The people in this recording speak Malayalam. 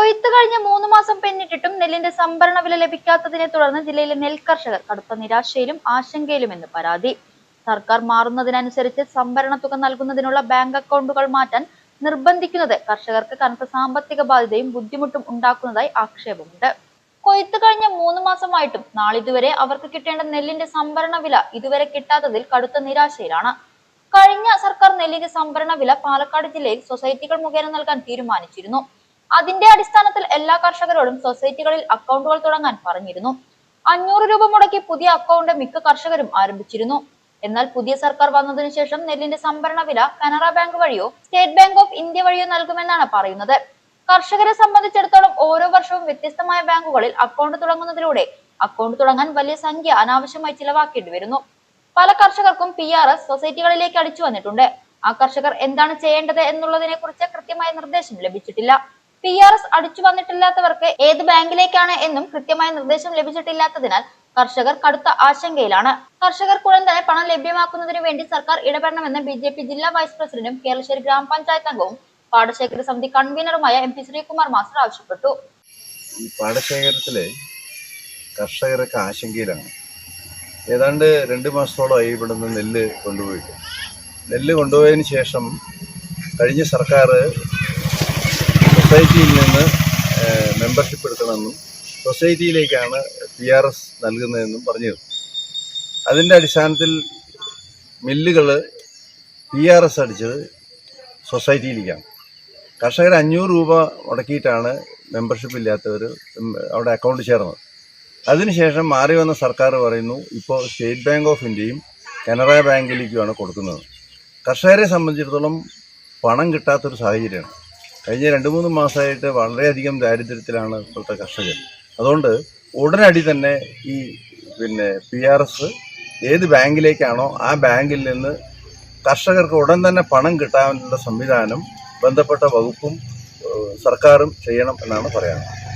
കൊയ്ത്ത് കഴിഞ്ഞ് 3 മാസം പിന്നിട്ടിട്ടും നെല്ലിന്റെ സംഭരണ വില ലഭിക്കാത്തതിനെ തുടർന്ന് ജില്ലയിലെ നെൽകർഷകർ കടുത്ത നിരാശയിലും ആശങ്കയിലുമെന്ന് പരാതി. സർക്കാർ മാറുന്നതിനനുസരിച്ച് സംഭരണ തുക നൽകുന്നതിനുള്ള ബാങ്ക് അക്കൗണ്ടുകൾ മാറ്റാൻ നിർബന്ധിക്കുന്നത് കർഷകർക്ക് കനത്ത സാമ്പത്തിക ബാധ്യതയും ബുദ്ധിമുട്ടും ഉണ്ടാക്കുന്നതായി ആക്ഷേപമുണ്ട്. കൊയ്ത്ത് കഴിഞ്ഞ 3 മാസമായിട്ടും നാളിതുവരെ അവർക്ക് കിട്ടേണ്ട നെല്ലിന്റെ സംഭരണ വില ഇതുവരെ കിട്ടാത്തതിൽ കടുത്ത നിരാശയിലാണ്. കഴിഞ്ഞ സർക്കാർ നെല്ലിന്റെ സംഭരണ വില പാലക്കാട് ജില്ലയിൽ സൊസൈറ്റികൾ മുഖേന നൽകാൻ തീരുമാനിച്ചിരുന്നു. അതിന്റെ അടിസ്ഥാനത്തിൽ എല്ലാ കർഷകരോടും സൊസൈറ്റികളിൽ അക്കൗണ്ടുകൾ തുടങ്ങാൻ പറഞ്ഞിരുന്നു. 500 രൂപ മുടക്കി പുതിയ അക്കൗണ്ട് മിക്ക കർഷകരും ആരംഭിച്ചിരുന്നു. എന്നാൽ പുതിയ സർക്കാർ വന്നതിനു ശേഷം നെല്ലിന്റെ സംഭരണ വില കാനറ ബാങ്ക് വഴിയോ സ്റ്റേറ്റ് ബാങ്ക് ഓഫ് ഇന്ത്യ വഴിയോ നൽകുമെന്നാണ് പറയുന്നത്. കർഷകരെ സംബന്ധിച്ചിടത്തോളം ഓരോ വർഷവും വ്യത്യസ്തമായ ബാങ്കുകളിൽ അക്കൗണ്ട് തുടങ്ങുന്നതിലൂടെ അക്കൗണ്ട് തുടങ്ങാൻ വലിയ സംഖ്യ അനാവശ്യമായി ചിലവാക്കേണ്ടി വരുന്നു. പല കർഷകർക്കും PRS സൊസൈറ്റികളിലേക്ക് അടിച്ചു വന്നിട്ടുണ്ട്. ആ കർഷകർ എന്താണ് ചെയ്യേണ്ടത് എന്നുള്ളതിനെ കുറിച്ച് കൃത്യമായ നിർദ്ദേശം ലഭിച്ചിട്ടില്ല. PRS അടിച്ചു വന്നിട്ടില്ലാത്തവർക്ക് ഏത് ബാങ്കിലേക്കാണ് എന്നും കൃത്യമായ നിർദ്ദേശം ലഭിച്ചിട്ടില്ലാത്തതിനാൽ കർഷകർ കടുത്ത ആശങ്കയിലാണ്. കർഷകർക്കുടൻ തന്നെ പണം ലഭ്യമാക്കുന്നതിന് വേണ്ടി സർക്കാർ ഇടപെടണമെന്ന് BJP ജില്ലാ വൈസ് പ്രസിഡന്റും കേരളശ്ശേരി ഗ്രാമപഞ്ചായത്ത് അംഗവും പാടശേഖര സമിതി കൺവീനറുമായ MP ശ്രീകുമാർ മാസ്റ്റർ ആവശ്യപ്പെട്ടു. ഈ പാടശേഖരത്തിലെ കർഷകരൊക്കെ ആശങ്കയിലാണ്. ഏതാണ്ട് 2 മാസത്തോളമായി ഇവിടുന്ന് നെല്ല് കൊണ്ടുപോയിട്ട്. നെല്ല് കൊണ്ടുപോയതിന് ശേഷം കഴിഞ്ഞ സർക്കാർ സൊസൈറ്റിയിൽ നിന്ന് മെമ്പർഷിപ്പ് എടുക്കണമെന്നും സൊസൈറ്റിയിലേക്കാണ് PRS നൽകുന്നതെന്നും പറഞ്ഞിരുന്നു. അതിൻ്റെ അടിസ്ഥാനത്തിൽ മില്ലുകൾ PRS അടിച്ചത് സൊസൈറ്റിയിലേക്കാണ്. കർഷകർ 500 രൂപ മുടക്കിയിട്ടാണ് മെമ്പർഷിപ്പ് ഇല്ലാത്തവർ അവിടെ അക്കൗണ്ട് ചേർന്നത്. അതിനുശേഷം മാറി വന്ന സർക്കാർ പറയുന്നു ഇപ്പോൾ സ്റ്റേറ്റ് ബാങ്ക് ഓഫ് ഇന്ത്യയും കാനറ ബാങ്കിലേക്കുമാണ് കൊടുക്കുന്നത്. കർഷകരെ സംബന്ധിച്ചിടത്തോളം പണം കിട്ടാത്തൊരു സാഹചര്യമാണ്. കഴിഞ്ഞ 2-3 മാസമായിട്ട് വളരെയധികം ദാരിദ്ര്യത്തിലാണ് ഇപ്പോഴത്തെ കർഷകർ. അതുകൊണ്ട് ഉടനടി തന്നെ ഈ PRS ഏത് ബാങ്കിലേക്കാണോ ആ ബാങ്കിൽ നിന്ന് കർഷകർക്ക് ഉടൻ തന്നെ പണം കിട്ടാനുള്ള സംവിധാനം ബന്ധപ്പെട്ട വകുപ്പും സർക്കാരും ചെയ്യണം എന്നാണ് പറയാനുള്ളത്.